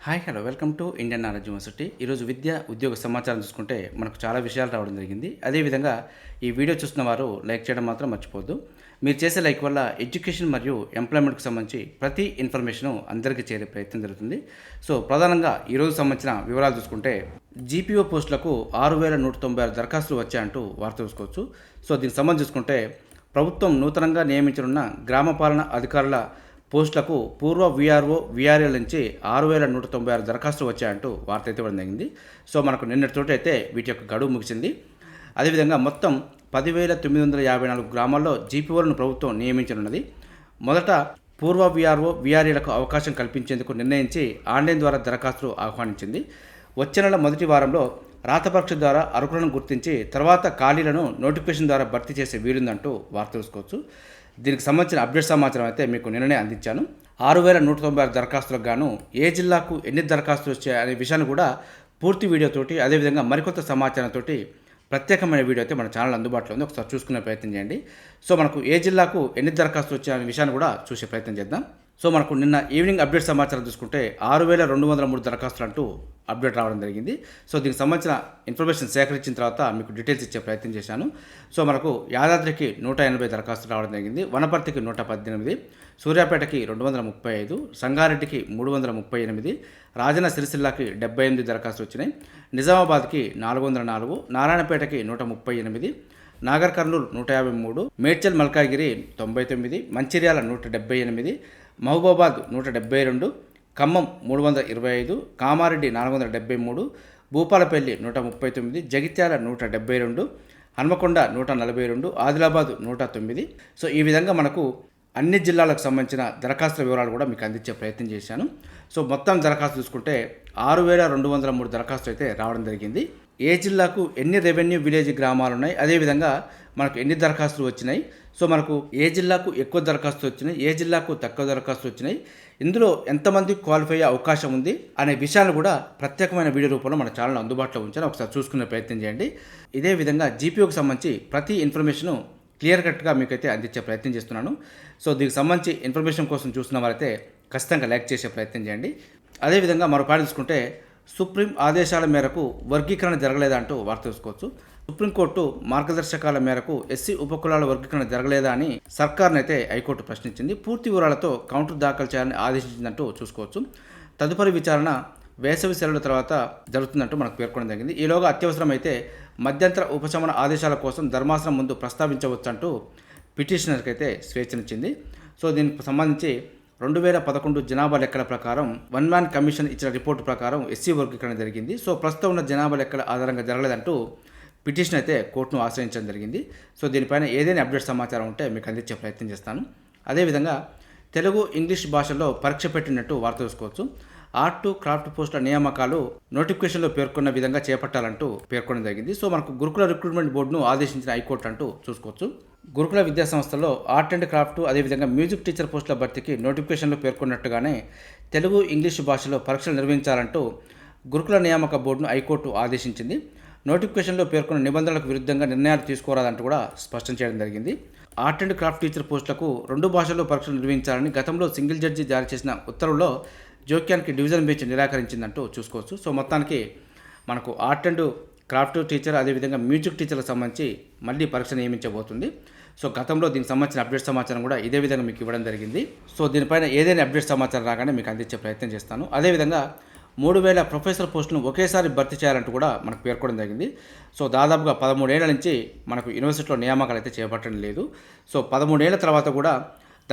Hi hello welcome to Indian knowledge university. ఈరోజు విద్య ఉద్యోగ సమాచారం చూసుకుంటే మనకు చాలా విషయాలు రావడం జరిగింది. అదేవిధంగా ఈ వీడియో చూస్తున్న వారు లైక్ చేయడం మాత్రం మర్చిపోవద్దు. మీరు చేసే లైక్ వల్ల ఎడ్యుకేషన్ మరియు ఎంప్లాయ్మెంట్కి సంబంధించి ప్రతి ఇన్ఫర్మేషను అందరికీ చేరే ప్రయత్నం జరుగుతుంది. సో ప్రధానంగా ఈరోజు సంబంధించిన వివరాలు చూసుకుంటే జీపీఓ పోస్టులకు 6,196 దరఖాస్తులు వచ్చాయంటూ వార్త చూసుకోవచ్చు. సో దీనికి సంబంధించి చూసుకుంటే ప్రభుత్వం నూతనంగా నియమించనున్న గ్రామ పాలన అధికారుల పోస్టులకు పూర్వ వీఆర్ఓ వీఆర్ఏల నుంచి 6,196 దరఖాస్తులు వచ్చాయంటూ వార్త అయితే ఇవ్వడం జరిగింది. సో మనకు నిన్నటితోటి అయితే వీటి యొక్క గడువు ముగిసింది. అదేవిధంగా మొత్తం 10,954 గ్రామాల్లో జీపీఓలను ప్రభుత్వం నియమించనున్నది. మొదట పూర్వ వీఆర్ఓ వీఆర్ఏలకు అవకాశం కల్పించేందుకు నిర్ణయించి ఆన్లైన్ ద్వారా దరఖాస్తులు ఆహ్వానించింది. వచ్చే నెల మొదటి వారంలో రాత పరీక్ష ద్వారా అర్హులను గుర్తించి తర్వాత ఖాళీలను నోటిఫికేషన్ ద్వారా భర్తీ చేసే వీలుందంటూ వార్త తెలుసుకోవచ్చు. దీనికి సంబంధించిన అప్డేట్ సమాచారం అయితే మీకు నిన్ననే అందించాను. 6,196 దరఖాస్తులకు గాను ఏ జిల్లాకు ఎన్ని దరఖాస్తులు వచ్చాయి అనే విషయాన్ని కూడా పూర్తి వీడియోతోటి అదేవిధంగా మరికొత్త సమాచారంతో ప్రత్యేకమైన వీడియో అయితే మన ఛానల్ అందుబాటులో ఉంది. ఒకసారి చూసుకునే ప్రయత్నం చేయండి. సో మనకు ఏ జిల్లాకు ఎన్ని దరఖాస్తులు వచ్చాయనే విషయాన్ని కూడా చూసే ప్రయత్నం చేద్దాం. సో మనకు నిన్న ఈవినింగ్ అప్డేట్ సమాచారం చూసుకుంటే 6,203 దరఖాస్తులు అంటూ అప్డేట్ రావడం జరిగింది. సో దీనికి సంబంధించిన ఇన్ఫర్మేషన్ సేకరించిన తర్వాత మీకు డీటెయిల్స్ ఇచ్చే ప్రయత్నం చేశాను. సో మనకు యాదాద్రికి 180 దరఖాస్తులు రావడం జరిగింది, వనపర్తికి 118, సూర్యాపేటకి 235, సంగారెడ్డికి 338, రాజన్న సిరిసిల్లకి 78 దరఖాస్తులు వచ్చినాయి, నిజామాబాద్కి 404, నారాయణపేటకి 138, నాగర్ కర్నూలు 153, మేడ్చల్ మల్కాగిరి 99, మంచిర్యాల 178, మహబూబాబాద్ 172, ఖమ్మం 325, కామారెడ్డి 473, భూపాలపల్లి 139, జగిత్యాల 172, హన్మకొండ 142, ఆదిలాబాద్ 109. సో ఈ విధంగా మనకు అన్ని జిల్లాలకు సంబంధించిన దరఖాస్తుల వివరాలు కూడా మీకు అందించే ప్రయత్నం చేశాను. సో మొత్తం దరఖాస్తు చూసుకుంటే 6,203 దరఖాస్తులు అయితే రావడం జరిగింది. ఏ జిల్లాకు ఎన్ని రెవెన్యూ విలేజ్ గ్రామాలు ఉన్నాయి, అదేవిధంగా మనకు ఎన్ని దరఖాస్తులు వచ్చినాయి, సో మనకు ఏ జిల్లాకు ఎక్కువ దరఖాస్తులు వచ్చినాయి, ఏ జిల్లాకు తక్కువ దరఖాస్తులు వచ్చినాయి, ఇందులో ఎంతమంది క్వాలిఫై అయ్యే అవకాశం ఉంది అనే విషయాలు కూడా ప్రత్యేకమైన వీడియో రూపంలో మన ఛానల్ అందుబాటులో ఉంచాను. ఒకసారి చూసుకునే ప్రయత్నం చేయండి. ఇదే విధంగా జీపీఓకి సంబంధించి ప్రతి ఇన్ఫర్మేషను క్లియర్ కట్గా మీకైతే అందించే ప్రయత్నం చేస్తున్నాను. సో దీనికి సంబంధించి ఇన్ఫర్మేషన్ కోసం చూస్తున్న వారైతే ఖచ్చితంగా లైక్ చేసే ప్రయత్నం చేయండి. అదేవిధంగా మరో పాయింట్ చూసుకుంటే సుప్రీం ఆదేశాల మేరకు వర్గీకరణ జరగలేదంటూ వార్త తెలుసుకోవచ్చు. సుప్రీంకోర్టు మార్గదర్శకాల మేరకు ఎస్సీ ఉపకులాల వర్గీకరణ జరగలేదా అని సర్కార్నైతే హైకోర్టు ప్రశ్నించింది. పూర్తి వివరాలతో కౌంటర్ దాఖలు చేయాలని ఆదేశించిందంటూ చూసుకోవచ్చు. తదుపరి విచారణ వేసవి సెలవుల తర్వాత జరుగుతుందంటూ మనకు పేర్కొనడం జరిగింది. ఈలోగా అత్యవసరమైతే మధ్యంతర ఉపశమన ఆదేశాల కోసం ధర్మాసనం ముందు ప్రస్తావించవచ్చంటూ పిటిషనర్కి అయితే స్వేచ్ఛనిచ్చింది. సో దీనికి సంబంధించి 2011 జనాభా లెక్కల ప్రకారం వన్ మ్యాన్ కమిషన్ ఇచ్చిన రిపోర్టు ప్రకారం ఎస్సీ వర్గీకరణ జరిగింది. సో ప్రస్తుతం ఉన్న జనాభా లెక్కల ఆధారంగా జరగలేదంటూ పిటిషన్ అయితే కోర్టును ఆశ్రయించడం జరిగింది. సో దీనిపైన ఏదైనా అప్డేట్ సమాచారం ఉంటే మీకు అందించే ప్రయత్నం చేస్తాను. అదేవిధంగా తెలుగు ఇంగ్లీష్ భాషల్లో పరీక్ష పెట్టినట్టు వార్త చూసుకోవచ్చు. ఆర్ట్ క్రాఫ్ట్ పోస్టుల నియామకాలు నోటిఫికేషన్లో పేర్కొన్న విధంగా చేపట్టాలంటూ పేర్కొనడం జరిగింది. సో మనకు గురుకుల రిక్రూట్మెంట్ బోర్డును ఆదేశించిన హైకోర్టు అంటూ చూసుకోవచ్చు. గురుకుల విద్యా సంస్థల్లో ఆర్ట్ అండ్ క్రాఫ్ట్ అదేవిధంగా మ్యూజిక్ టీచర్ పోస్టుల భర్తీకి నోటిఫికేషన్లో పేర్కొన్నట్టుగానే తెలుగు ఇంగ్లీష్ భాషలో పరీక్షలు నిర్వహించాలంటూ గురుకుల నియామక బోర్డును హైకోర్టు ఆదేశించింది. నోటిఫికేషన్లో పేర్కొన్న నిబంధనలకు విరుద్ధంగా నిర్ణయాలు తీసుకోరాదంటూ కూడా స్పష్టం చేయడం జరిగింది. ఆర్ట్ అండ్ క్రాఫ్ట్ టీచర్ పోస్టులకు 2 భాషల్లో పరీక్షలు నిర్వహించాలని గతంలో సింగిల్ జడ్జి జారీ చేసిన ఉత్తర్వుల్లో జోక్యానికి డివిజన్ బెంచ్ నిరాకరించిందంటూ చూసుకోవచ్చు. సో మొత్తానికి మనకు ఆర్ట్ అండ్ క్రాఫ్ట్ టీచర్ అదేవిధంగా మ్యూజిక్ టీచర్లకు సంబంధించి మళ్ళీ పరీక్ష నియమించబోతుంది. సో గతంలో దీనికి సంబంధించిన అప్డేట్ సమాచారం కూడా ఇదే విధంగా మీకు ఇవ్వడం జరిగింది. సో దీనిపైన ఏదైనా అప్డేట్ సమాచారం రాగానే మీకు అందించే ప్రయత్నం చేస్తాను. అదేవిధంగా 3,000 ప్రొఫెసర్ పోస్టులను ఒకేసారి భర్తీ చేయాలంటూ కూడా మనకు పేర్కొనడం జరిగింది. సో దాదాపుగా 13 ఏళ్ల నుంచి మనకు యూనివర్సిటీలో నియామకాలు అయితే చేపట్టడం లేదు. సో 13 ఏళ్ల తర్వాత కూడా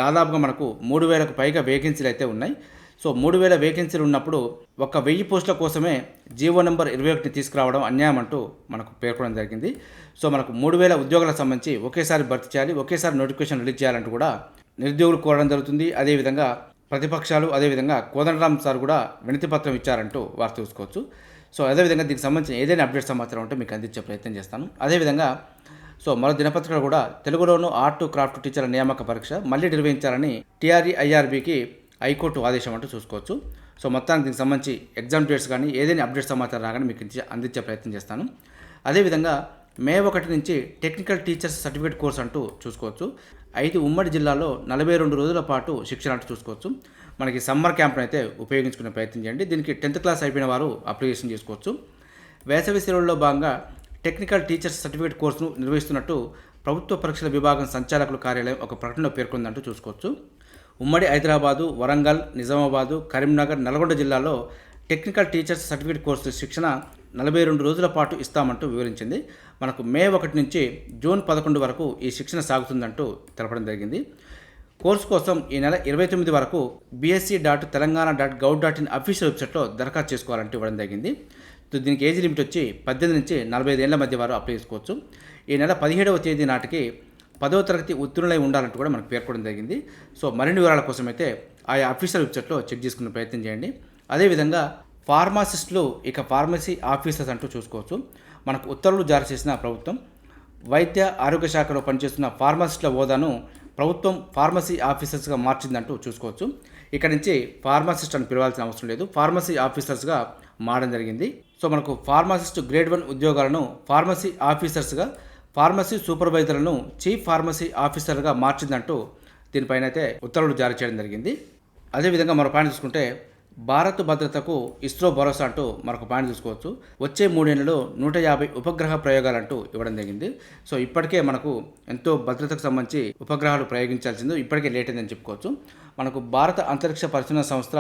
దాదాపుగా మనకు 3,000కు పైగా వేకెన్సీలు అయితే ఉన్నాయి. సో 3,000 వేకెన్సీలు ఉన్నప్పుడు 1,000 పోస్టుల కోసమే జీవో నెంబర్ 21 తీసుకురావడం అన్యాయం అంటూ మనకు పేర్కొనడం జరిగింది. సో మనకు 3,000 ఉద్యోగాలకు సంబంధించి ఒకేసారి భర్తీ చేయాలి, ఒకేసారి నోటిఫికేషన్ రిలీజ్ చేయాలంటూ కూడా నిరుద్యోగులు కోరడం జరుగుతుంది. అదేవిధంగా ప్రతిపక్షాలు అదేవిధంగా కోదండరామ్ సార్ కూడా వినతి పత్రం ఇచ్చారంటూ వార్త చూసుకోవచ్చు. సో అదేవిధంగా దీనికి సంబంధించిన ఏదైనా అప్డేట్ సమాచారం ఉంటే మీకు అందించే ప్రయత్నం చేస్తాను. అదేవిధంగా సో మరో దినపత్రికలు కూడా తెలుగులోనూ ఆర్ట్ క్రాఫ్ట్ టీచర్ల నియామక పరీక్ష మళ్ళీ నిర్వహించాలని టీఆర్ఈ ఐఆర్బీకి హైకోర్టు ఆదేశం అంటూ చూసుకోవచ్చు. సో మొత్తానికి దీనికి సంబంధించి ఎగ్జామ్ డేట్స్ కానీ ఏదైనా అప్డేట్ సమాచారం రాగానే మీకు అందించే ప్రయత్నం చేస్తాను. అదేవిధంగా మే 1 నుంచి టెక్నికల్ టీచర్స్ సర్టిఫికేట్ కోర్స్ అంటూ చూసుకోవచ్చు. 5 ఉమ్మడి జిల్లాలో 42 రోజుల పాటు శిక్షణ అంటూ చూసుకోవచ్చు. మనకి సమ్మర్ క్యాంప్ను అయితే ఉపయోగించుకునే ప్రయత్నం చేయండి. దీనికి 10th క్లాస్ అయిపోయిన వారు అప్లికేషన్ చేసుకోవచ్చు. వేసవి సెలవుల్లో భాగంగా టెక్నికల్ టీచర్స్ సర్టిఫికేట్ కోర్సును నిర్వహిస్తున్నట్టు ప్రభుత్వ పరీక్షల విభాగం సంచాలకుల కార్యాలయం ఒక ప్రకటనలో పేర్కొందంటూ చూసుకోవచ్చు. ఉమ్మడి హైదరాబాదు, వరంగల్, నిజామాబాదు, కరీంనగర్, నల్గొండ జిల్లాలో టెక్నికల్ టీచర్స్ సర్టిఫికేట్ కోర్సు శిక్షణ 42 రోజుల పాటు ఇస్తామంటూ వివరించింది. మనకు మే 1 నుంచి జూన్ 11 వరకు ఈ శిక్షణ సాగుతుందంటూ తెలపడం జరిగింది. కోర్సు కోసం ఈ నెల 29 వరకు bsc.telangana.gov.in అఫీషియల్ వెబ్సైట్లో దరఖాస్తు చేసుకోవాలంటూ ఇవ్వడం జరిగింది. దీనికి ఏజ్ లిమిట్ వచ్చి 18 నుంచి 45 ఏళ్ల మధ్య వారు అప్లై చేసుకోవచ్చు. ఈ నెల 17వ తేదీ నాటికి 10వ తరగతి ఉత్తీర్ణులై ఉండాలంటూ కూడా మనకు పేర్కొనడం జరిగింది. సో మరిన్ని వివరాల కోసం అయితే ఆయా అఫీషియల్ వెబ్సైట్లో చెక్ చేసుకునే ప్రయత్నం చేయండి. అదేవిధంగా ఫార్మాసిస్టులు ఇక ఫార్మసీ ఆఫీసర్స్ అంటూ చూసుకోవచ్చు. మనకు ఉత్తర్వులు జారీ చేసిన ప్రభుత్వం వైద్య ఆరోగ్య శాఖలో పనిచేస్తున్న ఫార్మసిస్టుల హోదాను ప్రభుత్వం ఫార్మసీ ఆఫీసర్స్గా మార్చిందంటూ చూసుకోవచ్చు. ఇక్కడ నుంచి ఫార్మసిస్ట్ అని పిలవాల్సిన అవసరం లేదు, ఫార్మసీ ఆఫీసర్స్గా మారడం జరిగింది. సో మనకు ఫార్మసిస్ట్ గ్రేడ్ 1 ఉద్యోగాలను ఫార్మసీ ఆఫీసర్స్గా, ఫార్మసీ సూపర్వైజర్లను చీఫ్ ఫార్మసీ ఆఫీసర్గా మార్చిందంటూ దీనిపైన అయితే ఉత్తర్వులు జారీ చేయడం జరిగింది. అదేవిధంగా మరో పాయింట్ చూసుకుంటే భారత్ భద్రతకు ఇస్రో భరోసా అంటూ మరొక పాయింట్ చూసుకోవచ్చు. వచ్చే 3 ఏళ్లలో 150 ఉపగ్రహ ప్రయోగాలంటూ ఇవ్వడం జరిగింది. సో ఇప్పటికే మనకు ఎంతో భద్రతకు సంబంధించి ఉపగ్రహాలు ప్రయోగించాల్సిందో ఇప్పటికే లేట్ అయిందని చెప్పుకోవచ్చు. మనకు భారత అంతరిక్ష పరిశోధన సంస్థ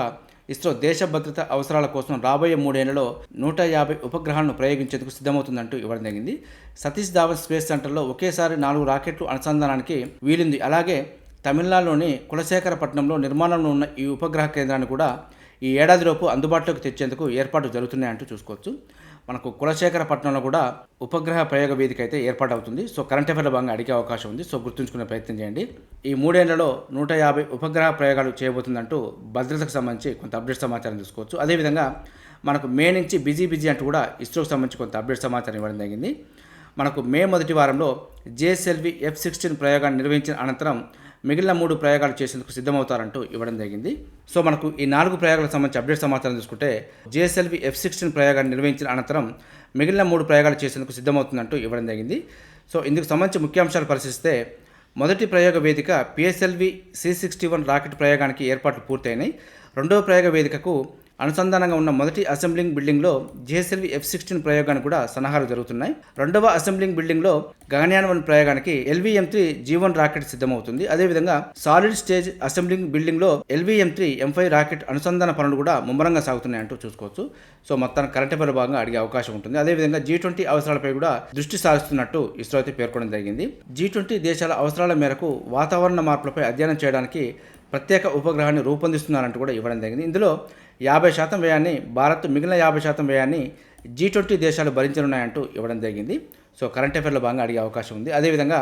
ఇస్రో దేశ భద్రత అవసరాల కోసం రాబోయే 3 ఏళ్లలో 150 ఉపగ్రహాలను ప్రయోగించేందుకు సిద్ధమవుతుందంటూ ఇవ్వడం జరిగింది. సతీష్ ధావన్ స్పేస్ సెంటర్లో ఒకేసారి 4 రాకెట్లు అనుసంధానానికి వీలుంది. అలాగే తమిళనాడులోని కులశేఖరపట్నంలో నిర్మాణంలో ఉన్న ఈ ఉపగ్రహ కేంద్రాన్ని కూడా ఈ ఏడాదిలోపు అందుబాటులోకి తెచ్చేందుకు ఏర్పాట్లు జరుగుతున్నాయంటూ చూసుకోవచ్చు. మనకు కులశేఖరపట్నంలో కూడా ఉపగ్రహ ప్రయోగ వేదిక అయితే ఏర్పాటు అవుతుంది. సో కరెంట్ అఫైర్ల భాగంగా అడిగే అవకాశం ఉంది. సో గుర్తుంచుకునే ప్రయత్నం చేయండి. ఈ 3 ఏళ్లలో 150 ఉపగ్రహ ప్రయోగాలు చేయబోతుందంటూ భద్రతకు సంబంధించి కొంత అప్డేట్ సమాచారం చూసుకోవచ్చు. అదేవిధంగా మనకు మే నుంచి బిజీ అంటూ కూడా ఇస్రోకి సంబంధించి కొంత అప్డేట్ సమాచారం ఇవ్వడం జరిగింది. మనకు మే మొదటి వారంలో జిఎస్ఎల్వి F-16 ప్రయోగాన్ని నిర్వహించిన అనంతరం మిగిలిన 3 ప్రయోగాలు చేసేందుకు సిద్ధమవుతారంటూ ఇవ్వడం జరిగింది. సో మనకు ఈ 4 ప్రయోగాలకు సంబంధించి అప్డేట్ సమాచారం చూసుకుంటే జిఎస్ఎల్వి F-16 ప్రయోగాన్ని నిర్వహించిన అనంతరం మిగిలిన 3 ప్రయోగాలు చేసేందుకు సిద్ధమవుతుందంటూ ఇవ్వడం జరిగింది. సో ఇందుకు సంబంధించి ముఖ్యాంశాలు పరిశీలిస్తే మొదటి ప్రయోగ వేదిక పిఎస్ఎల్వి C-61 రాకెట్ ప్రయోగానికి ఏర్పాట్లు పూర్తయినాయి. రెండవ ప్రయోగ వేదికకు అనుసంధానంగా ఉన్న మొదటి అసెంబ్లింగ్ బిల్డింగ్లో జిఎస్ఎల్వి F-16 ప్రయోగానికి కూడా సన్నాహాలు జరుగుతున్నాయి. రెండవ అసెంబ్లింగ్ బిల్డింగ్లో గగన్యాన్ 1 ప్రయోగానికి LV-M3 G1 రాకెట్ సిద్ధమవుతుంది. అదేవిధంగా సాలిడ్ స్టేజ్ అసెంబ్లింగ్ బిల్డింగ్లో LV-M3 M5 రాకెట్ అనుసంధాన పనులు కూడా ముమ్మరంగా సాగుతున్నాయంటూ చూసుకోవచ్చు. సో మొత్తానికి కరెంట్ అఫైర్ భాగంగా అడిగే అవకాశం ఉంటుంది. అదేవిధంగా G20 అవసరాలపై కూడా దృష్టి సారిస్తున్నట్టు ఇస్రో అయితే పేర్కొనడం జరిగింది. G20 దేశాల అవసరాల మేరకు వాతావరణ మార్పులపై అధ్యయనం చేయడానికి ప్రత్యేక ఉపగ్రహాన్ని రూపొందిస్తున్నారంటూ కూడా ఇవ్వడం జరిగింది. ఇందులో 50% వ్యయాన్ని భారత్, మిగిలిన 50% వ్యయాన్ని G20 దేశాలు భరించనున్నాయంటూ ఇవ్వడం జరిగింది. సో కరెంట్ అఫైర్లో భాగంగా అడిగే అవకాశం ఉంది. అదేవిధంగా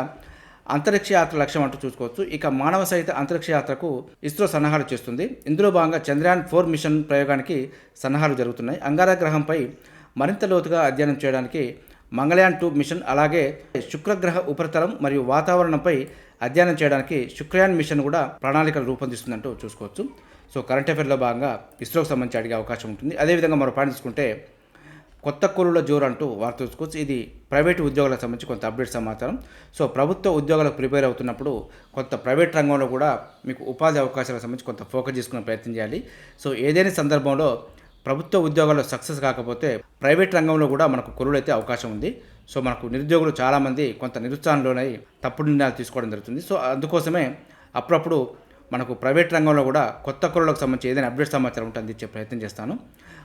అంతరిక్ష యాత్ర లక్ష్యం అంటూ చూసుకోవచ్చు. ఇక మానవ సహిత అంతరిక్ష యాత్రకు ఇస్రో సన్నాహాలు చేస్తుంది. ఇందులో భాగంగా చంద్రయాన్ 4 మిషన్ ప్రయోగానికి సన్నాహాలు జరుగుతున్నాయి. అంగారగ్రహంపై మరింత లోతుగా అధ్యయనం చేయడానికి మంగళయాన్ 2 మిషన్, అలాగే శుక్రగ్రహ ఉపరితలం మరియు వాతావరణంపై అధ్యయనం చేయడానికి శుక్రయాన్ మిషన్ కూడా ప్రణాళికలు రూపొందిస్తుందంటూ చూసుకోవచ్చు. సో కరెంట్ అఫైర్లో భాగంగా ఇస్రోకి సంబంధించి అడిగే అవకాశం ఉంటుంది. అదేవిధంగా మరో పాయింట్ తీసుకుంటే కొత్త కూలీల జోరు అంటూ వార్త చూసుకోవచ్చు. ఇది ప్రైవేటు ఉద్యోగాలకు సంబంధించి కొంత అప్డేట్ సమాచారం. సో ప్రభుత్వ ఉద్యోగాలకు ప్రిపేర్ అవుతున్నప్పుడు కొంత ప్రైవేట్ రంగంలో కూడా మీకు ఉపాధి అవకాశాలకు సంబంధించి కొంత ఫోకస్ చేసుకునే ప్రయత్నం చేయాలి. సో ఏదైనా సందర్భంలో ప్రభుత్వ ఉద్యోగాల్లో సక్సెస్ కాకపోతే ప్రైవేట్ రంగంలో కూడా మనకు కొలువులు అయితే అవకాశం ఉంది. సో మనకు నిరుద్యోగులు చాలామంది కొంత నిరుత్సాహంలోనై తప్పుడు నిర్ణయాలు తీసుకోవడం జరుగుతుంది. సో అందుకోసమే అప్పుడప్పుడు మనకు ప్రైవేట్ రంగంలో కూడా కొత్త కొలువులకు సంబంధించి ఏదైనా అప్డేట్ సమాచారం ఉంటే అందించే ప్రయత్నం చేస్తాను.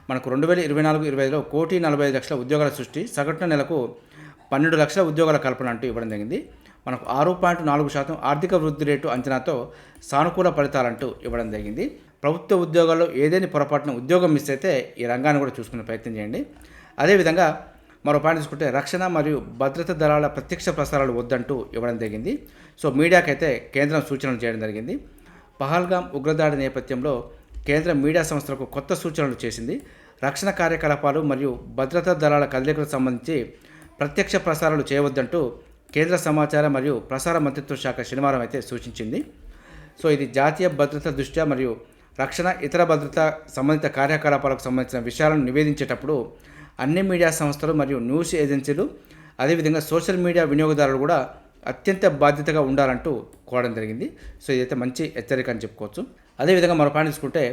మనకు 2024-25లో 1,45,00,000 ఉద్యోగాల సృష్టి, సగటున నెలకు 12 లక్షల ఉద్యోగాల కల్పన అంటూ ఇవ్వడం జరిగింది. మనకు 6.4% ఆర్థిక వృద్ధి రేటు అంచనాతో సానుకూల ఫలితాలంటూ ఇవ్వడం జరిగింది. ప్రభుత్వ ఉద్యోగాల్లో ఏదైనా పొరపాటున ఉద్యోగం మిస్ అయితే ఈ రంగాన్ని కూడా చూసుకునే ప్రయత్నం చేయండి. అదేవిధంగా మరో పాయింట్ తీసుకుంటే రక్షణ మరియు భద్రతా దళాల ప్రత్యక్ష ప్రసారాలు వద్దంటూ ఇవ్వడం జరిగింది. సో మీడియాకైతే కేంద్రం సూచనలు చేయడం జరిగింది. పహల్గామ్ ఉగ్రదాడి నేపథ్యంలో కేంద్ర మీడియా సంస్థలకు కొత్త సూచనలు చేసింది. రక్షణ కార్యకలాపాలు మరియు భద్రతా దళాల కదలికలకు సంబంధించి ప్రత్యక్ష ప్రసారాలు చేయవద్దంటూ కేంద్ర సమాచార మరియు ప్రసార మంత్రిత్వ శాఖ శనివారం అయితే సూచించింది. సో ఇది జాతీయ భద్రత దృష్ట్యా మరియు రక్షణ, ఇతర భద్రతా సంబంధిత కార్యకలాపాలకు సంబంధించిన విషయాలను నివేదించేటప్పుడు అన్ని మీడియా సంస్థలు మరియు న్యూస్ ఏజెన్సీలు, అదేవిధంగా సోషల్ మీడియా వినియోగదారులు కూడా అత్యంత బాధ్యతగా ఉండాలంటూ కోరడం జరిగింది. సో ఇదైతే మంచి హెచ్చరిక అని చెప్పుకోవచ్చు. అదేవిధంగా మరో పాయింట్ తీసుకుంటే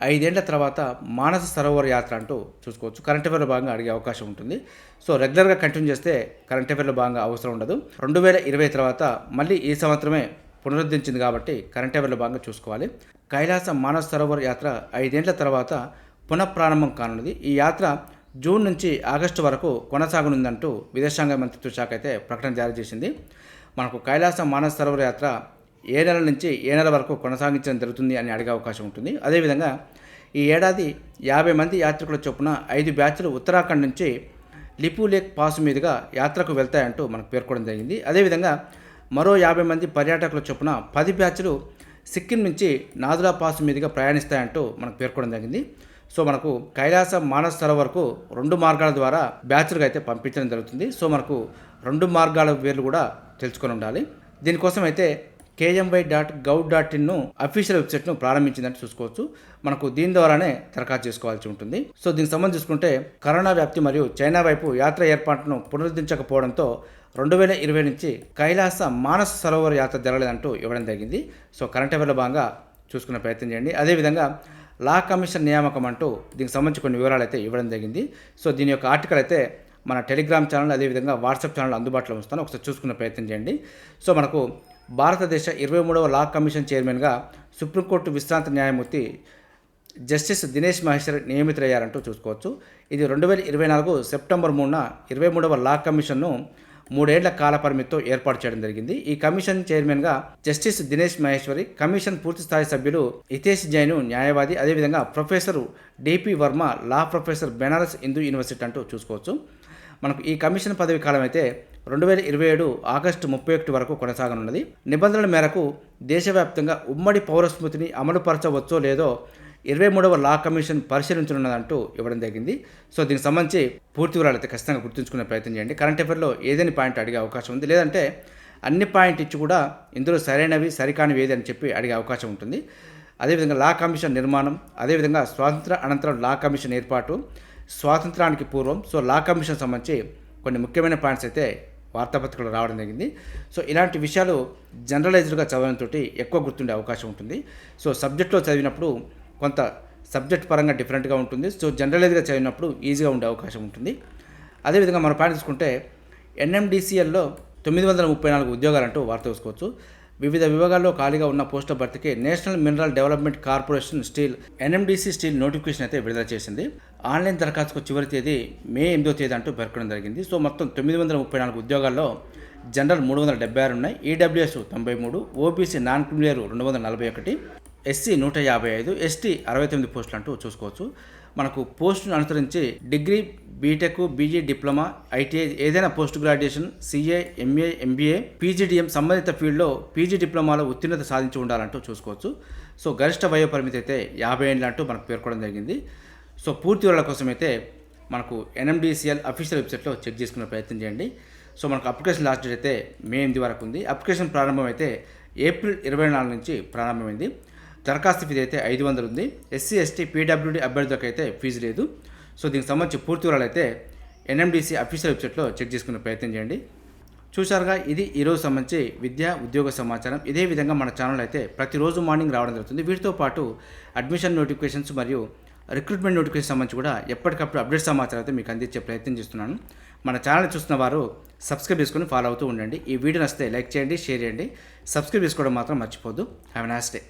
5 ఏళ్ల తర్వాత మానస సరోవర్ యాత్ర అంటూ చూసుకోవచ్చు. కరెంట్ అఫైర్లో భాగంగా అడిగే అవకాశం ఉంటుంది. సో రెగ్యులర్గా కంటిన్యూ చేస్తే కరెంట్ అఫైర్లో భాగంగా అవసరం ఉండదు. 2020 తర్వాత మళ్ళీ ఈ సంవత్సరమే పునరుద్ధరించింది కాబట్టి కరెంట్ అఫైర్లో భాగంగా చూసుకోవాలి. కైలాస మానస సరోవర్ యాత్ర 5 ఏళ్ల తర్వాత పునఃప్రారంభం కానున్నది. ఈ యాత్ర జూన్ నుంచి ఆగస్టు వరకు కొనసాగనుందంటూ విదేశాంగ మంత్రిత్వ శాఖ అయితే ప్రకటన జారీ చేసింది. మనకు కైలాస మానస సరోవర్ యాత్ర ఏ నెల నుంచి ఏ నెల వరకు కొనసాగించడం జరుగుతుంది అని అడిగే అవకాశం ఉంటుంది. అదేవిధంగా ఈ ఏడాది 50 మంది యాత్రికుల చొప్పున 5 బ్యాచ్లు ఉత్తరాఖండ్ నుంచి లిపు లేక్ పాస్ మీదుగా యాత్రకు వెళ్తాయంటూ మనకు పేర్కొనడం జరిగింది. అదేవిధంగా మరో 50 మంది పర్యాటకుల చొప్పున 10 బ్యాచ్లు సిక్కిం నుంచి నాథులా పాస్ మీదుగా ప్రయాణిస్తాయంటూ మనకు పేర్కొనడం జరిగింది. సో మనకు కైలాస మానస సరోవర్కు 2 మార్గాల ద్వారా బ్యాచ్లుగా అయితే పంపించడం జరుగుతుంది. సో మనకు 2 మార్గాల పేర్లు కూడా తెలుసుకొని ఉండాలి. దీనికోసం అయితే kmy.gov.in అఫీషియల్ వెబ్సైట్ను ప్రారంభించిందని చూసుకోవచ్చు. మనకు దీని ద్వారానే దరఖాస్తు చేసుకోవాల్సి ఉంటుంది. సో దీనికి సంబంధించి చూసుకుంటే కరోనా వ్యాప్తి మరియు చైనా వైపు యాత్ర ఏర్పాటును పునరుద్ధరించకపోవడంతో 2020 నుంచి కైలాస మానస సరోవర్ యాత్ర జరగలేదంటూ ఇవ్వడం జరిగింది. సో కరెంట్ అఫైర్లో భాగంగా చూసుకునే ప్రయత్నం చేయండి. అదేవిధంగా లా కమిషన్ నియామకం అంటూ దీనికి సంబంధించి కొన్ని వివరాలు అయితే ఇవ్వడం జరిగింది. సో దీని యొక్క ఆర్టికల్ అయితే మన టెలిగ్రామ్ ఛానల్ అదేవిధంగా వాట్సాప్ ఛానల్ అందుబాటులో ఉంచుతాను, ఒకసారి చూసుకునే ప్రయత్నం చేయండి. సో మనకు భారతదేశ 23వ లా కమిషన్ చైర్మన్గా సుప్రీంకోర్టు విశ్రాంత న్యాయమూర్తి జస్టిస్ దినేష్ మహేశ్వర్ నియమితులయ్యారంటూ చూసుకోవచ్చు. ఇది 2024 సెప్టెంబర్ 3న 23వ లా కమిషన్ను 3 ఏళ్ల కాల పరిమితితో ఏర్పాటు చేయడం జరిగింది. ఈ కమిషన్ చైర్మన్గా జస్టిస్ దినేష్ మహేశ్వరి, కమిషన్ పూర్తి స్థాయి సభ్యులు హితేష్ జైన్ న్యాయవాది, అదేవిధంగా professor DP Varma law professor Banaras Hindu University అంటూ చూసుకోవచ్చు. మనకు ఈ కమిషన్ పదవి కాలం అయితే 2027 ఆగస్టు 31 వరకు కొనసాగనున్నది. నిబంధనల మేరకు దేశవ్యాప్తంగా ఉమ్మడి పౌరస్మృతిని అమలుపరచవచ్చో లేదో 23వ లా కమిషన్ పరిశీలించనున్నదంటూ ఇవ్వడం జరిగింది. సో దీనికి సంబంధించి పూర్తి వివరాలు అయితే ఖచ్చితంగా గుర్తుంచుకునే ప్రయత్నం చేయండి. కరెంట్ అఫైర్లో ఏదైనా పాయింట్ అడిగే అవకాశం ఉంది, లేదంటే అన్ని పాయింట్ ఇచ్చి కూడా ఇందులో సరైనవి సరికానివి ఏది అని చెప్పి అడిగే అవకాశం ఉంటుంది. అదేవిధంగా లా కమిషన్ నిర్మాణం, అదేవిధంగా స్వాతంత్ర అనంతరం లా కమిషన్ ఏర్పాటు, స్వాతంత్రానికి పూర్వం, సో లా కమిషన్ సంబంధించి కొన్ని ముఖ్యమైన పాయింట్స్ అయితే వార్తాపత్రికలు రావడం జరిగింది. సో ఇలాంటి విషయాలు జనరలైజ్డ్గా చదవడంతో ఎక్కువ గుర్తుండే అవకాశం ఉంటుంది. సో సబ్జెక్ట్లో చదివినప్పుడు కొంత సబ్జెక్ట్ పరంగా డిఫరెంట్గా ఉంటుంది. సో జనరలైజ్గా చదివినప్పుడు ఈజీగా ఉండే అవకాశం ఉంటుంది. అదేవిధంగా మనం పాయింట్ తీసుకుంటే NMDCLలో 934 ఉద్యోగాలంటూ వార్త చూసుకోవచ్చు. వివిధ విభాగాల్లో ఖాళీగా ఉన్న పోస్టుల భర్తీకి national mineral development corporation steel NMDC steel notification అయితే విడుదల చేసింది. ఆన్లైన్ దరఖాస్తుకు చివరి తేదీ మే 8వ తేదీ అంటూ పేర్కొనడం జరిగింది. సో మొత్తం 934 ఉద్యోగాల్లో జనరల్ 376 ఉన్నాయి, EWS 93, OBC non criminal 241, SC 155, ST 69 పోస్టులు అంటూ చూసుకోవచ్చు. మనకు పోస్టును అనుసరించి degree, BTech, BG, diploma, ITI ఏదైనా post graduation, CA, MA, MBA, PGDM సంబంధిత ఫీల్డ్లో PG డిప్లొమాలో ఉత్తీర్ణత సాధించి ఉండాలంటూ చూసుకోవచ్చు. సో గరిష్ట వయో పరిమితి అయితే 50 ఏళ్ళు అంటూ మనకు పేర్కొనడం జరిగింది. సో పూర్తి వివరాల కోసం అయితే మనకు NMDCL అఫీషియల్ వెబ్సైట్లో చెక్ చేసుకునే ప్రయత్నం చేయండి. సో మనకు అప్లికేషన్ లాస్ట్ డేట్ అయితే మే 8 వరకు ఉంది. అప్లికేషన్ ప్రారంభం అయితే ఏప్రిల్ 24 నుంచి ప్రారంభమైంది. దరఖాస్తు ఫీజు అయితే 500 ఉంది. SC, ST, PWD అభ్యర్థులకు అయితే ఫీజు లేదు. సో దీనికి సంబంధించి పూర్తి వివరాలు అయితే NMDC అఫీషియల్ వెబ్సైట్లో చెక్ చేసుకునే ప్రయత్నం చేయండి. చూశారుగా, ఇది ఈరోజు సంబంధించి విద్యా ఉద్యోగ సమాచారం. ఇదే విధంగా మన ఛానల్ అయితే ప్రతిరోజు మార్నింగ్ రావడం జరుగుతుంది. వీటితో పాటు అడ్మిషన్ నోటిఫికేషన్స్ మరియు రిక్రూట్మెంట్ నోటిఫికేషన్ సంబంధించి కూడా ఎప్పటికప్పుడు అప్డేట్ సమాచారం అయితే మీకు అందించే ప్రయత్నం చేస్తున్నాను. మన ఛానల్ చూస్తున్న వారు సబ్స్క్రైబ్ చేసుకొని ఫాలో అవుతూ ఉండండి. ఈ వీడియో నచ్చితే లైక్ చేయండి, షేర్ చేయండి, సబ్స్క్రైబ్ చేసుకోవడం మాత్రం మర్చిపోద్దు. Have a nice day.